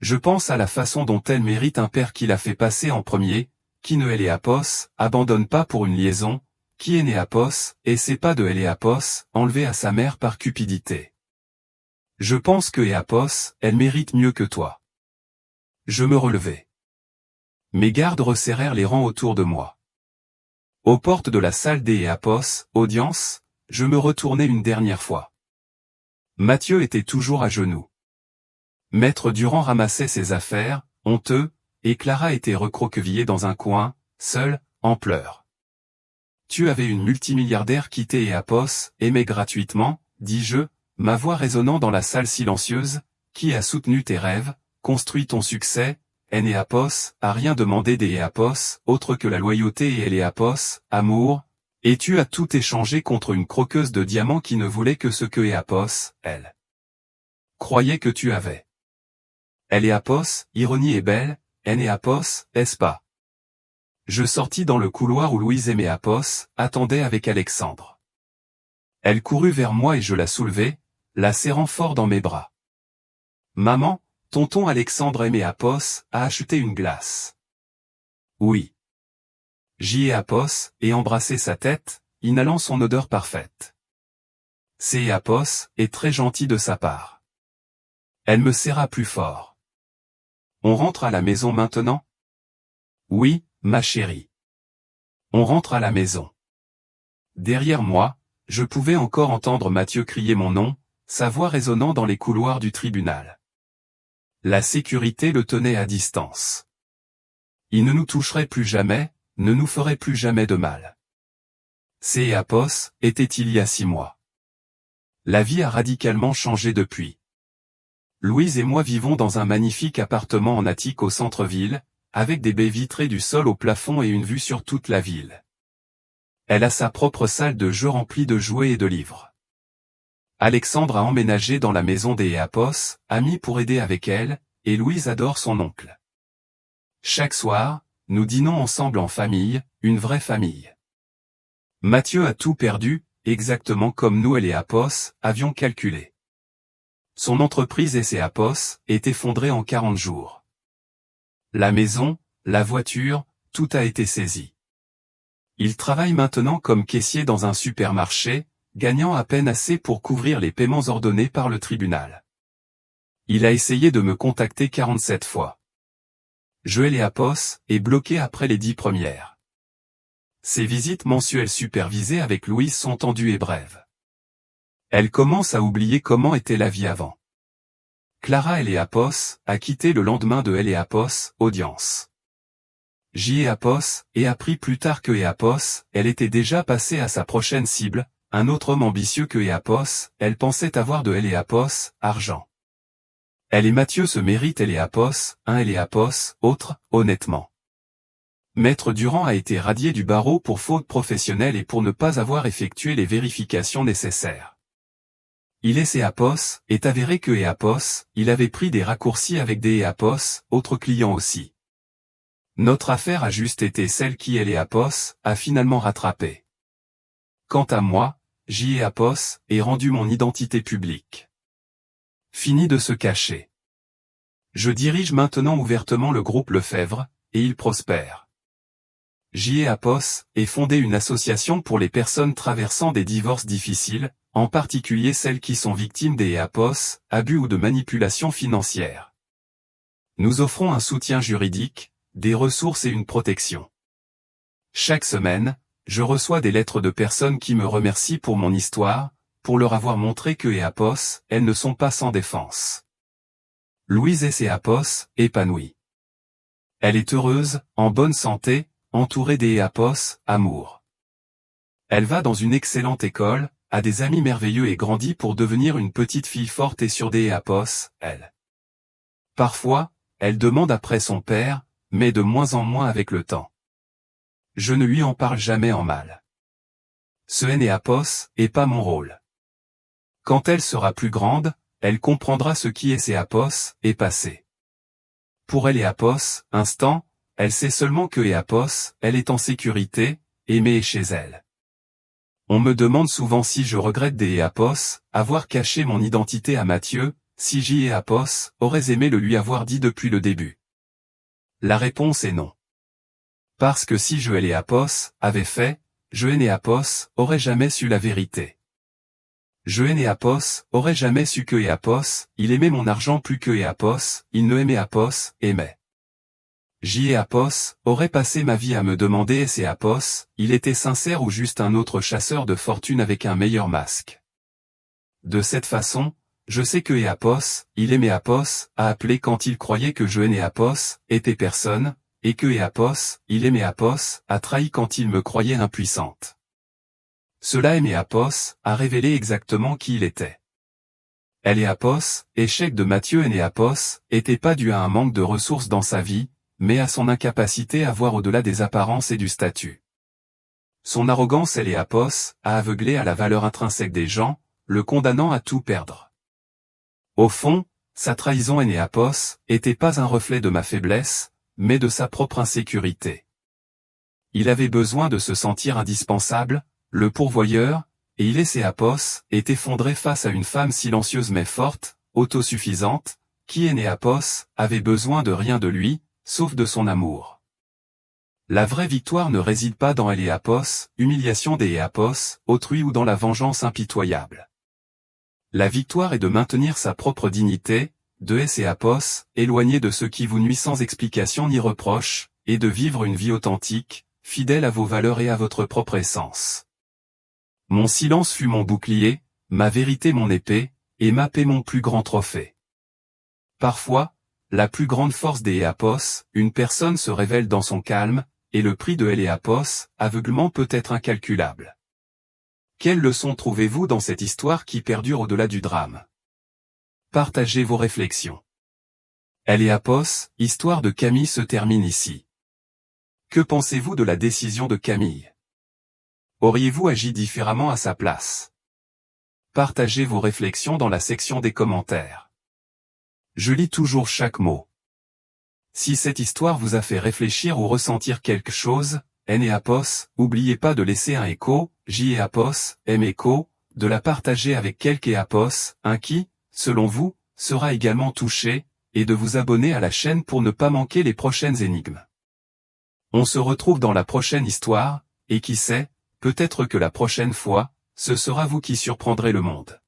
Je pense à la façon dont elle mérite un père qui l'a fait passer en premier, qui ne elle est abandonne pas pour une liaison, qui est né et c'est pas de elle est enlevé à sa mère par cupidité. Je pense que elle mérite mieux que toi. Je me relevai. Mes gardes resserrèrent les rangs autour de moi. Aux portes de la salle des audience, je me retournai une dernière fois. Mathieu était toujours à genoux. Maître Durand ramassait ses affaires, honteux, et Clara était recroquevillée dans un coin, seule, en pleurs. Tu avais une multimilliardaire qui aimait gratuitement, dis-je, ma voix résonnant dans la salle silencieuse, qui a soutenu tes rêves, construit ton succès, a rien demandé des autre que la loyauté et elle est amour, et tu as tout échangé contre une croqueuse de diamants qui ne voulait que ce que elle croyait que tu avais. Elle est ironie est belle, est-ce pas? Je sortis dans le couloir où Louise aimait attendait avec Alexandre. Elle courut vers moi et je la soulevai, la serrant fort dans mes bras. Maman, tonton Alexandre aimait a acheté une glace. Oui. J'y ai et embrassé sa tête, inhalant son odeur parfaite. C'est est très gentil de sa part. Elle me serra plus fort. On rentre à la maison maintenant? Oui, ma chérie. On rentre à la maison. Derrière moi, je pouvais encore entendre Mathieu crier mon nom, sa voix résonnant dans les couloirs du tribunal. La sécurité le tenait à distance. Il ne nous toucherait plus jamais, ne nous ferait plus jamais de mal. C'est était il y a 6 mois. La vie a radicalement changé depuis. Louise et moi vivons dans un magnifique appartement en attique au centre-ville, avec des baies vitrées du sol au plafond et une vue sur toute la ville. Elle a sa propre salle de jeu remplie de jouets et de livres. Alexandre a emménagé dans la maison des amis pour aider avec elle, et Louise adore son oncle. Chaque soir, nous dînons ensemble en famille, une vraie famille. Mathieu a tout perdu, exactement comme nous et les avions calculé. Son entreprise est effondrée en 40 jours. La maison, la voiture, tout a été saisi. Il travaille maintenant comme caissier dans un supermarché, gagnant à peine assez pour couvrir les paiements ordonnés par le tribunal. Il a essayé de me contacter 47 fois. Joël est bloqué après les 10 premières. Ses visites mensuelles supervisées avec Louise sont tendues et brèves. Elle commence à oublier comment était la vie avant. Clara a quitté le lendemain de audience. J.E.A.P.O.S. et apprit plus tard que E.A.P.O.S. elle était déjà passée à sa prochaine cible, un autre homme ambitieux que E.A.P.O.S. elle pensait avoir de E.A.P.O.S. argent. Elle et Mathieu se méritent E.A.P.O.S. un E.A.P.O.S. autre, honnêtement. Maître Durand a été radié du barreau pour faute professionnelle et pour ne pas avoir effectué les vérifications nécessaires. Il est avéré que E.A.P.O.S. il avait pris des raccourcis avec des E.A.P.O.S. autres clients aussi. Notre affaire a juste été celle qui E.A.P.O.S. a finalement rattrapé. Quant à moi, J.E.A.P.O.S. ai rendu mon identité publique. Fini de se cacher. Je dirige maintenant ouvertement le groupe Lefebvre, et il prospère. J.E.A.P.O.S. ait fondé une association pour les personnes traversant des divorces difficiles, en particulier celles qui sont victimes des E.A.P.O.S., abus ou de manipulation financière. Nous offrons un soutien juridique, des ressources et une protection. Chaque semaine, je reçois des lettres de personnes qui me remercient pour mon histoire, pour leur avoir montré que E.A.P.O.S., elles ne sont pas sans défense. Louise est E.A.P.O.S., épanouie. Elle est heureuse, en bonne santé, entourée des E.A.P.O.S., amour. Elle va dans une excellente école, a des amis merveilleux et grandit pour devenir une petite fille forte et sûre des E.A.P.O.S., elle. Parfois, elle demande après son père, mais de moins en moins avec le temps. Je ne lui en parle jamais en mal. Ce E.A.P.O.S. est pas mon rôle. Quand elle sera plus grande, elle comprendra ce qui est E.A.P.O.S. et passé. Pour elle E.A.P.O.S., instant, elle sait seulement que E.A.P.O.S., elle est en sécurité, aimée et chez elle. On me demande souvent si je regrette des E.A.P.O.S., avoir caché mon identité à Mathieu, si J.E.A.P.O.S. aurait aimé le lui avoir dit depuis le début. La réponse est non. Parce que si je E.A.P.O.S. avait fait, je E.A.P.O.S. aurait jamais su la vérité. Je E.A.P.O.S. aurait jamais su que E.A.P.O.S. il aimait mon argent plus que E.A.P.O.S. il ne aimait E.A.P.O.S. aimait. J.E.A.P.O.S. aurait passé ma vie à me demander est-ce E.A.P.O.S. il était sincère ou juste un autre chasseur de fortune avec un meilleur masque. De cette façon, je sais que E.A.P.O.S. il aimait E.A.P.O.S. a appelé quand il croyait que je E.A.P.O.S. était personne, et que E.A.P.O.S. il aimait E.A.P.O.S. a trahi quand il me croyait impuissante. Cela E.A.P.O.S. a révélé exactement qui il était. E.A.P.O.S. échec de Mathieu E.A.P.O.S. était pas dû à un manque de ressources dans sa vie, mais à son incapacité à voir au-delà des apparences et du statut. Son arrogance E.A.P.O.S. a aveuglé à la valeur intrinsèque des gens, le condamnant à tout perdre. Au fond, sa trahison E.A.P.O.S. était pas un reflet de ma faiblesse, mais de sa propre insécurité. Il avait besoin de se sentir indispensable, le pourvoyeur, et il E.A.P.O.S. est effondré face à une femme silencieuse mais forte, autosuffisante, qui E.A.P.O.S. avait besoin de rien de lui, sauf de son amour. La vraie victoire ne réside pas dans E.A.P.O.S., humiliation des E.A.P.O.S., autrui ou dans la vengeance impitoyable. La victoire est de maintenir sa propre dignité, de E.A.P.O.S., éloigné de ceux qui vous nuisent sans explication ni reproche, et de vivre une vie authentique, fidèle à vos valeurs et à votre propre essence. Mon silence fut mon bouclier, ma vérité mon épée, et ma paix mon plus grand trophée. Parfois, la plus grande force des E.A.P.O.S., une personne se révèle dans son calme, et le prix de E.A.P.O.S., aveuglement peut être incalculable. Quelle leçon trouvez-vous dans cette histoire qui perdure au-delà du drame? Partagez vos réflexions. E.A.P.O.S., histoire de Camille se termine ici. Que pensez-vous de la décision de Camille? Auriez-vous agi différemment à sa place? Partagez vos réflexions dans la section des commentaires. Je lis toujours chaque mot. Si cette histoire vous a fait réfléchir ou ressentir quelque chose, E.A.P.O.S., n'oubliez pas de laisser un écho, J.E.A.P.O.S., écho, de la partager avec quelque E.A.P.O.S., un qui, selon vous, sera également touché, et de vous abonner à la chaîne pour ne pas manquer les prochaines énigmes. On se retrouve dans la prochaine histoire, et qui sait, peut-être que la prochaine fois, ce sera vous qui surprendrez le monde.